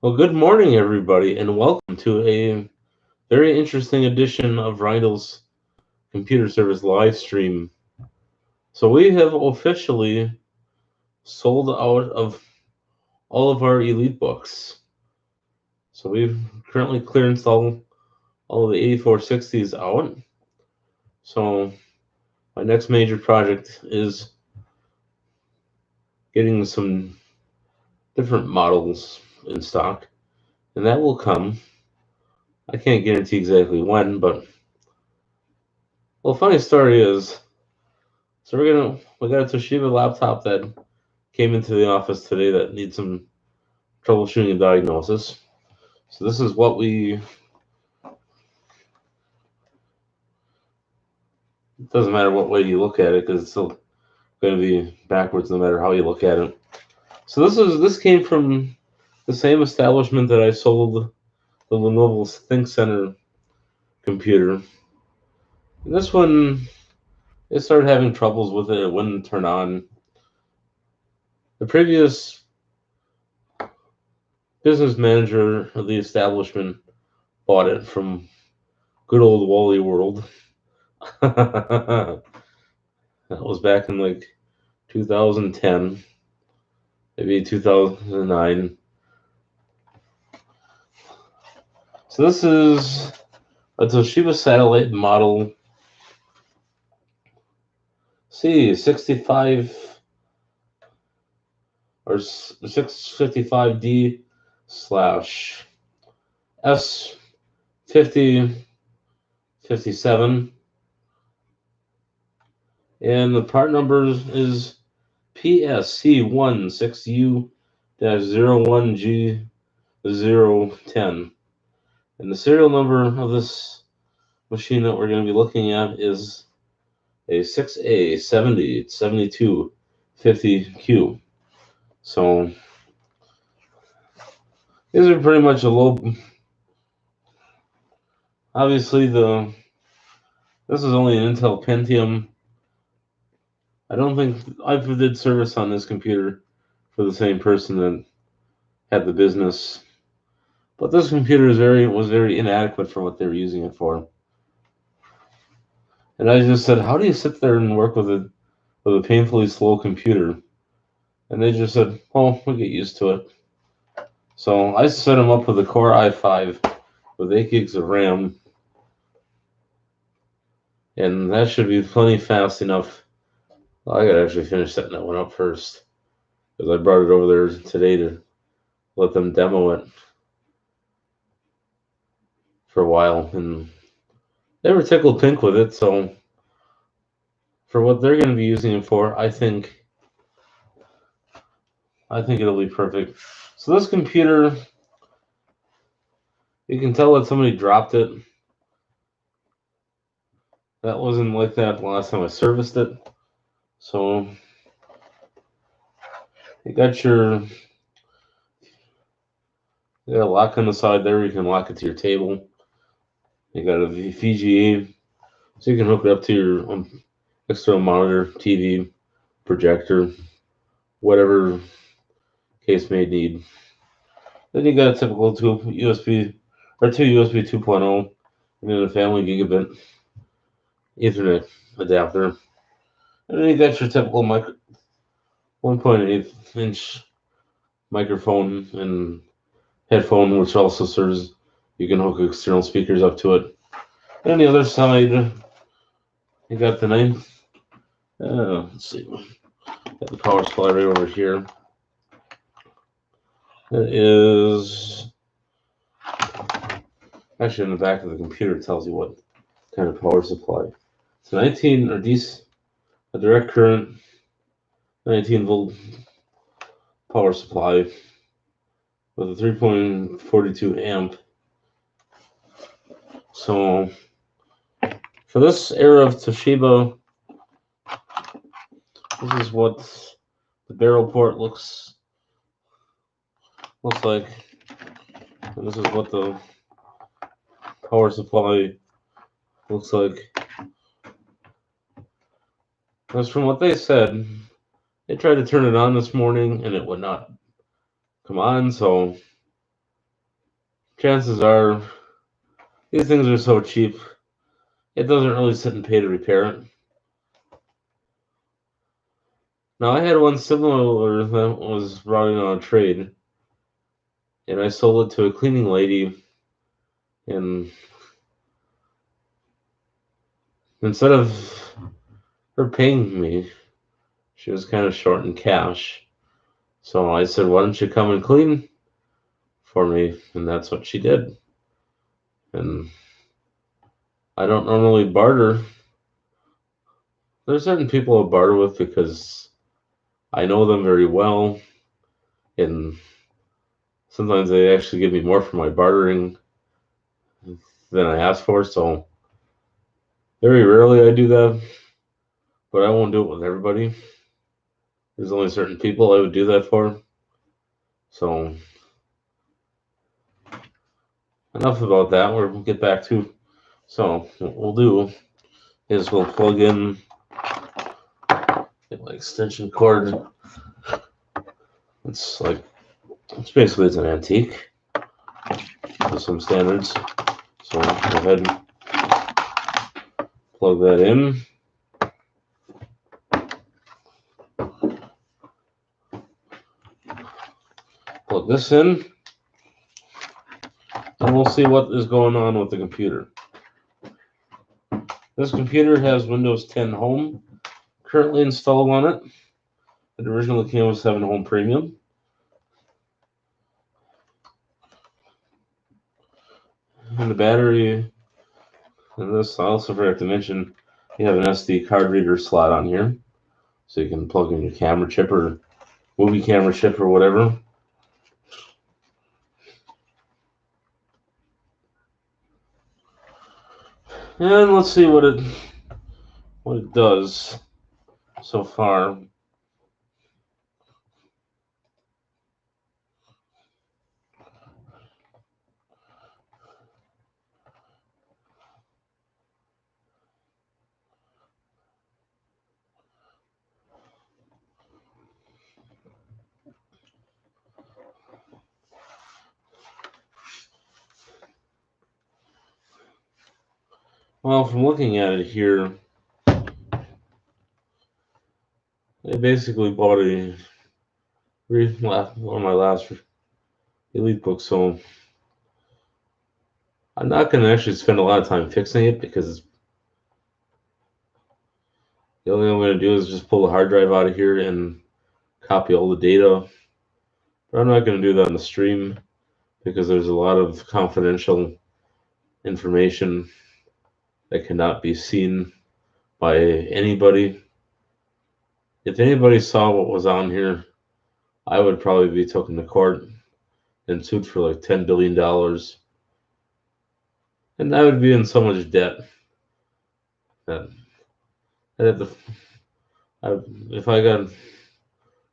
Well, good morning, everybody, and welcome to a very interesting edition of Rhino's Computer Service live stream. So, we have officially sold out of all of our Elite books. So, we've currently clearanced all of the 8460s out. So, my next major project is getting some different models in stock, and that will come. I can't guarantee exactly when, but well, funny story is, so we got a Toshiba laptop that came into the office today that needs some troubleshooting and diagnosis. So this is what it doesn't matter what way you look at it because it's still going to be backwards no matter how you look at it. So this came from the same establishment that I sold the Lenovo ThinkCenter computer. And this one, it started having troubles with it. It wouldn't turn on. The previous business manager of the establishment bought it from good old Wally World. That was back in like 2010, maybe 2009. So this is a Toshiba satellite model C65 or 655d slash s5057, and the part number is PSC16U-01G010. And the serial number of this machine that we're going to be looking at is a 6A707250Q. So these are pretty much a low. Obviously, this is only an Intel Pentium. I don't think I did service on this computer for the same person that had the business, but this computer was very inadequate for what they were using it for. And I just said, "How do you sit there and work with a painfully slow computer?" And they just said, "Oh, we'll get used to it." So I set them up with a Core i5 with 8 gigs of RAM, and that should be plenty fast enough. Well, I gotta actually finish setting that one up first because I brought it over there today to let them demo it for a while, and they were tickled pink with it. So for what they're going to be using it for, I think it'll be perfect. So this computer, you can tell that somebody dropped it. That wasn't like that the last time I serviced it. So you got a lock on the side there. You can lock it to your table. You got a VGA, so you can hook it up to your external monitor, TV, projector, whatever case may need. Then you got a typical two USB 2.0, and then a family gigabit Ethernet adapter. And then you got your typical 1.8 inch microphone and headphone, which also serves, you can hook external speakers up to it. And on the other side, you got the let's see, got the power supply right over here. It is actually in the back of the computer. It tells you what kind of power supply. It's a 19 or a direct current 19 volt power supply with a 3.42 amp. So for this era of Toshiba, this is what the barrel port looks like, and this is what the power supply looks like. Because from what they said, they tried to turn it on this morning and it would not come on, so chances are these things are so cheap, it doesn't really sit and pay to repair it. Now, I had one similar that was brought in on a trade, and I sold it to a cleaning lady, and instead of her paying me, she was kind of short in cash. So I said, why don't you come and clean for me? And that's what she did. And I don't normally barter. There's certain people I barter with because I know them very well, and sometimes they actually give me more for my bartering than I ask for. So very rarely I do that, but I won't do it with everybody. There's only certain people I would do that for. So enough about that. We'll get back to. So what we'll do is we'll plug in my extension cord. It's basically it's an antique to some standards. So go ahead and plug that in. Plug this in, and we'll see what is going on with the computer. This computer has Windows 10 Home currently installed on it. It originally came with 7 Home Premium. And the battery, and this, I also forgot to mention, you have an SD card reader slot on here. So you can plug in your camera chip or movie camera chip or whatever. And let's see what it does so far. Well, from looking at it here, I basically bought one of my last Elite books, so I'm not going to actually spend a lot of time fixing it because the only thing I'm going to do is just pull the hard drive out of here and copy all the data. But I'm not going to do that on the stream because there's a lot of confidential information that cannot be seen by anybody. If anybody saw what was on here, I would probably be taken to court and sued for like $10 billion. And I would be in so much debt that I'd have to, if I got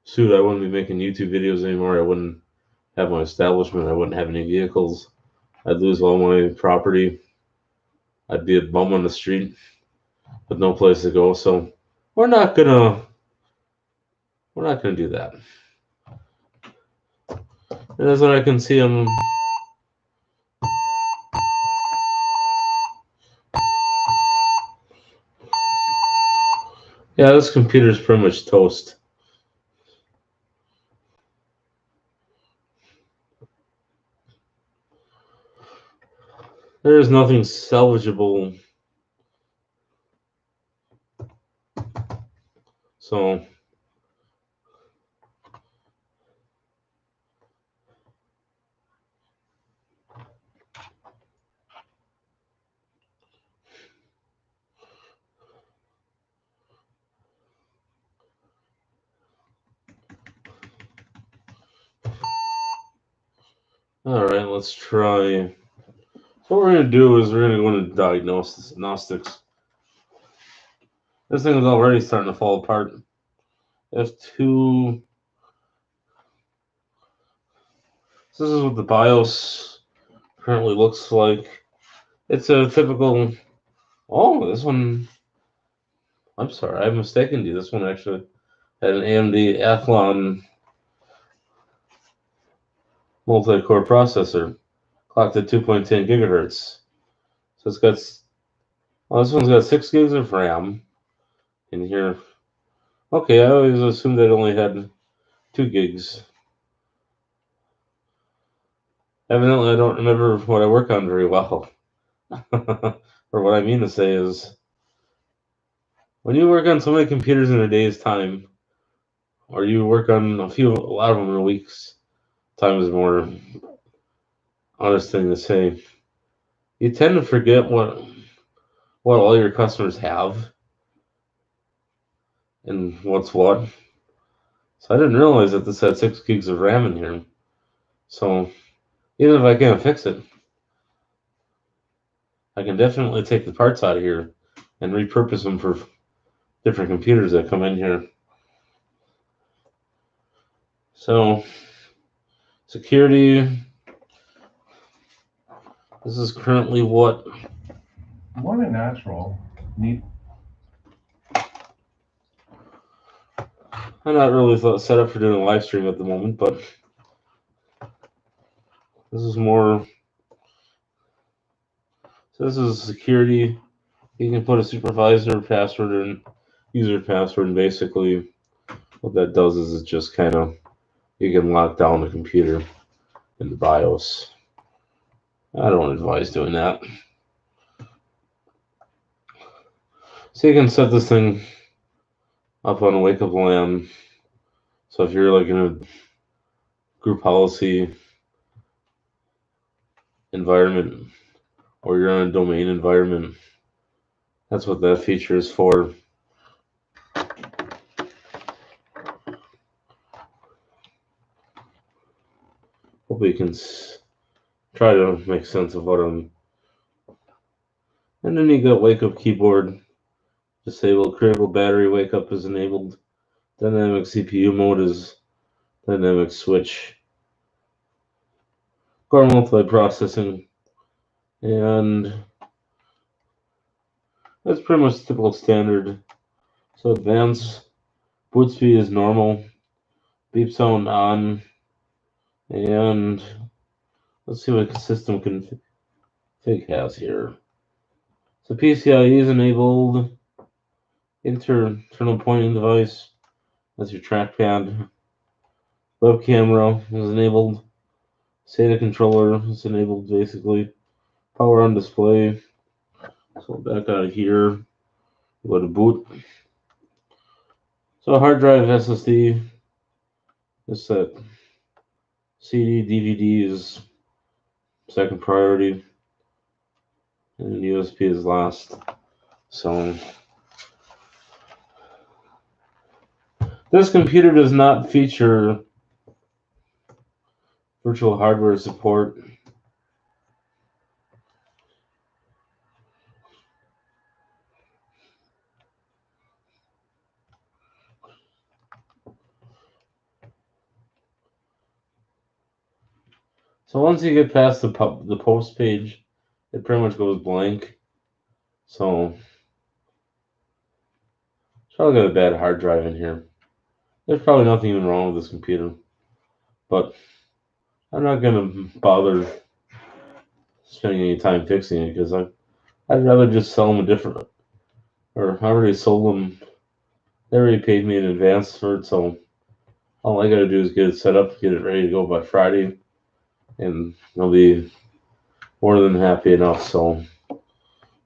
sued, I wouldn't be making YouTube videos anymore. I wouldn't have my establishment. I wouldn't have any vehicles. I'd lose all my property. I'd be a bum on the street with no place to go. So we're not gonna do that. And as I can see, yeah, this computer's pretty much toast. There is nothing salvageable. So all right, let's try. So what we're going to do is we're going to go into diagnostics. This thing is already starting to fall apart. F2. This is what the BIOS currently looks like. It's a typical. Oh, this one. I'm sorry, I've mistaken you. This one actually had an AMD Athlon multi-core processor. clocked at 2.10 gigahertz. So it's got, well, this one's got 6 gigs of RAM in here. Okay, I always assumed it only had 2 gigs. Evidently, I don't remember what I work on very well. Or what I mean to say is, when you work on so many computers in a day's time, or you work on a lot of them in a week's time is more honest thing to say, you tend to forget what all your customers have and what's what. So I didn't realize that this had 6 gigs of RAM in here. So even if I can't fix it, I can definitely take the parts out of here and repurpose them for different computers that come in here. So security, this is currently what? What a natural, neat. I'm not really set up for doing a live stream at the moment, but this is more. So this is security. You can put a supervisor password and user password, and basically what that does is it just kind of, you can lock down the computer in the BIOS. I don't advise doing that. So you can set this thing up on a wake up LAN. So if you're like in a group policy environment or you're on a domain environment, that's what that feature is for. Hope you can try to make sense of what I'm. And then you got wake up keyboard disabled, critical battery wake up is enabled, dynamic CPU mode is dynamic switch, core multiprocessing, and that's pretty much typical standard. So advanced boot speed is normal, beep sound on, and let's see what system config has here. So PCIe is enabled, internal pointing device, that's your trackpad, web camera is enabled, SATA controller is enabled basically, power on display. So back out of here, go to boot. So hard drive SSD, this set. CD, DVD is second priority, and USB is last. So this computer does not feature virtual hardware support. So once you get past the post page, it pretty much goes blank. So probably got a bad hard drive in here. There's probably nothing even wrong with this computer, but I'm not gonna bother spending any time fixing it because I'd rather just sell them a different, or I already sold them. They already paid me in advance for it, so all I gotta do is get it set up, get it ready to go by Friday, and they'll be more than happy enough. So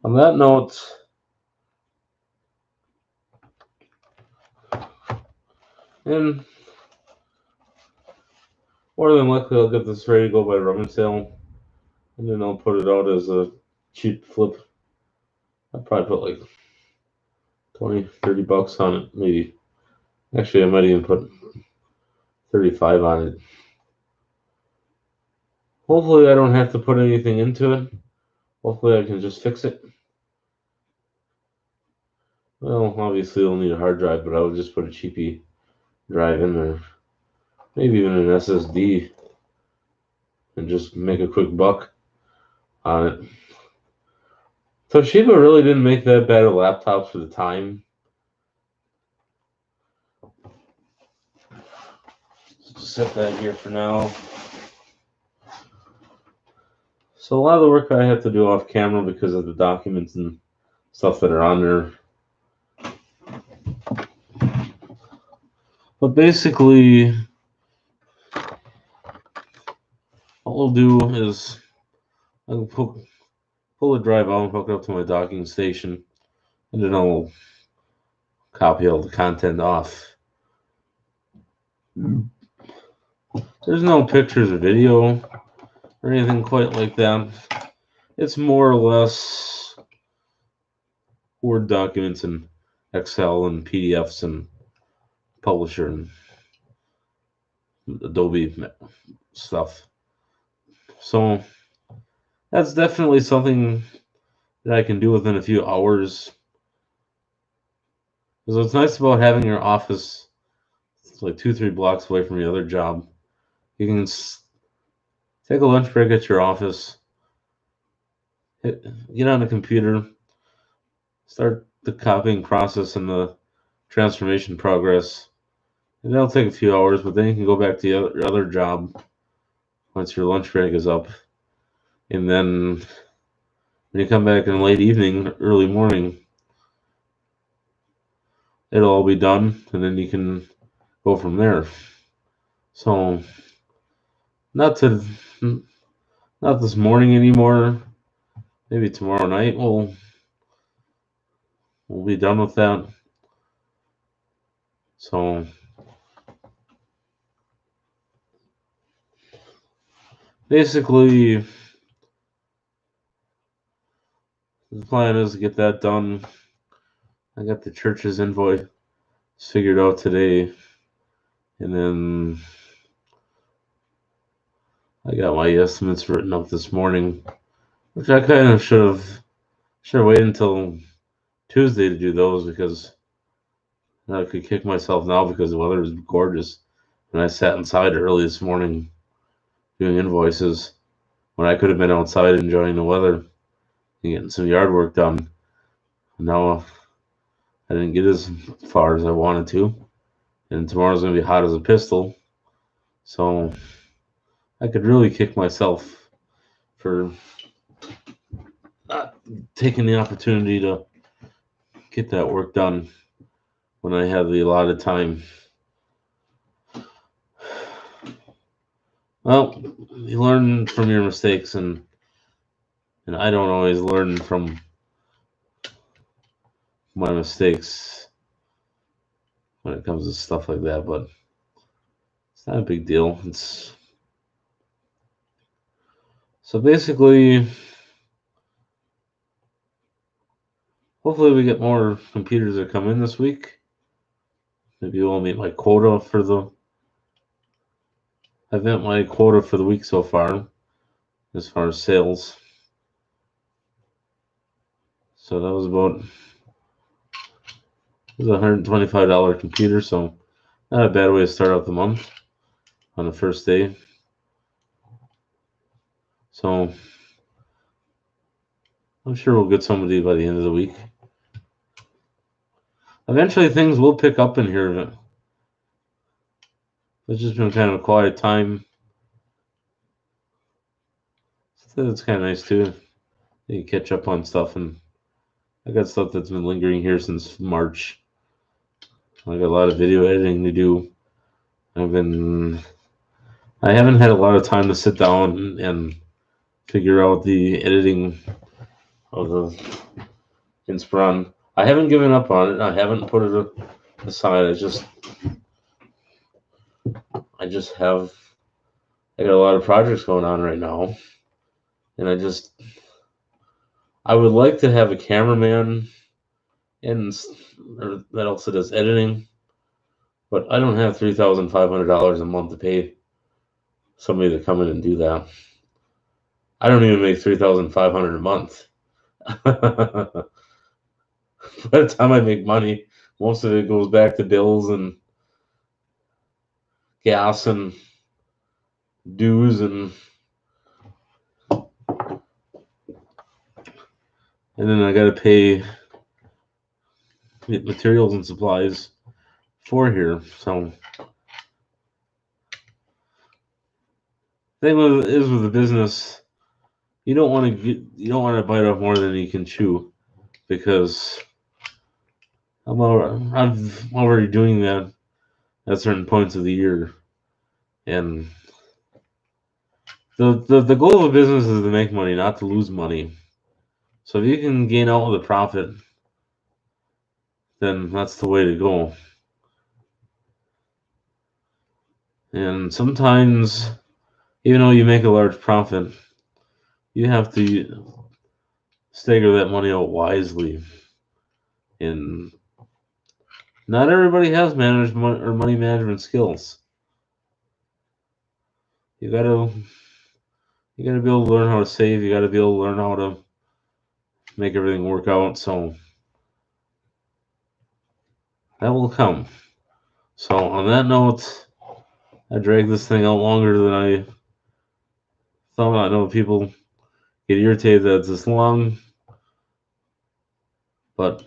on that note, and more than likely I'll get this ready to go by rummage sale, and then I'll put it out as a cheap flip. I'll probably put like 20-30 bucks on it, maybe. Actually, I might even put 35 on it. Hopefully I don't have to put anything into it. Hopefully I can just fix it. Well, obviously I'll need a hard drive, but I would just put a cheapy drive in there. Maybe even an SSD. And just make a quick buck on it. Toshiba really didn't make that bad of laptops for the time. Just set that here for now. So a lot of the work I have to do off camera because of the documents and stuff that are on there. But basically, what we'll do is I'll pull the drive out and hook it up to my docking station, and then I'll copy all the content off. There's no pictures or video or anything quite like that. It's more or less Word documents and Excel and PDFs and Publisher and Adobe stuff. So that's definitely something that I can do within a few hours. Because what's nice about having your office, it's like 2-3 blocks away from your other job. You can take a lunch break at your office, get on the computer, start the copying process and the transformation progress. And that'll take a few hours, but then you can go back to your other job once your lunch break is up. And then when you come back in late evening, early morning, it'll all be done, and then you can go from there. So not this morning anymore. Maybe tomorrow night we'll be done with that. So basically, the plan is to get that done. I got the church's invoice figured out today, and then I got my estimates written up this morning, which I kind of should have waited until Tuesday to do those, because I could kick myself now because the weather is gorgeous, and I sat inside early this morning doing invoices when I could have been outside enjoying the weather and getting some yard work done. Now I didn't get as far as I wanted to, and tomorrow's going to be hot as a pistol, so I could really kick myself for not taking the opportunity to get that work done when I have the allotted time. Well, you learn from your mistakes, and I don't always learn from my mistakes when it comes to stuff like that, but it's not a big deal. So basically, hopefully we get more computers that come in this week. Maybe we'll meet my quota for the. I've met my quota for the week so far, as far as sales. So that was about. It was a $125 computer, so not a bad way to start out the month on the first day. So I'm sure we'll get somebody by the end of the week. Eventually things will pick up in here. It's just been kind of a quiet time. So it's kind of nice too. You can catch up on stuff, and I got stuff that's been lingering here since March. I got a lot of video editing to do. I haven't had a lot of time to sit down and figure out the editing of the Inspiron. I haven't given up on it. I haven't put it aside. I got a lot of projects going on right now, and I would like to have a cameraman that also does editing, but I don't have $3,500 a month to pay somebody to come in and do that. I don't even make $3,500 a month. By the time I make money, most of it goes back to bills and gas and dues, and then I got to pay materials and supplies for here. So the thing with the business you don't want to bite off more than you can chew, because I'm already doing that at certain points of the year, and the goal of a business is to make money, not to lose money. So if you can gain all of the profit, then that's the way to go. And sometimes, even though you make a large profit, you have to stagger that money out wisely. And not everybody has management or money management skills. You gotta be able to learn how to save. You gotta be able to learn how to make everything work out. So that will come. So on that note, I dragged this thing out longer than I thought. I know people get irritated that it's this long, but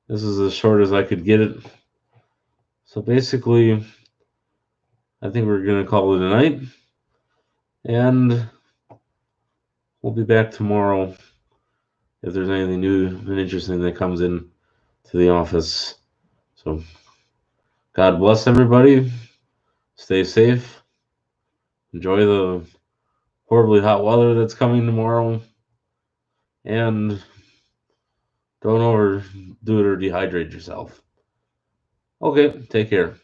this is as short as I could get it. So basically, I think we're gonna call it a night, and we'll be back tomorrow if there's anything new and interesting that comes in to the office. So God bless everybody. Stay safe. Enjoy the horribly hot weather that's coming tomorrow. And don't overdo it or dehydrate yourself. Okay, take care.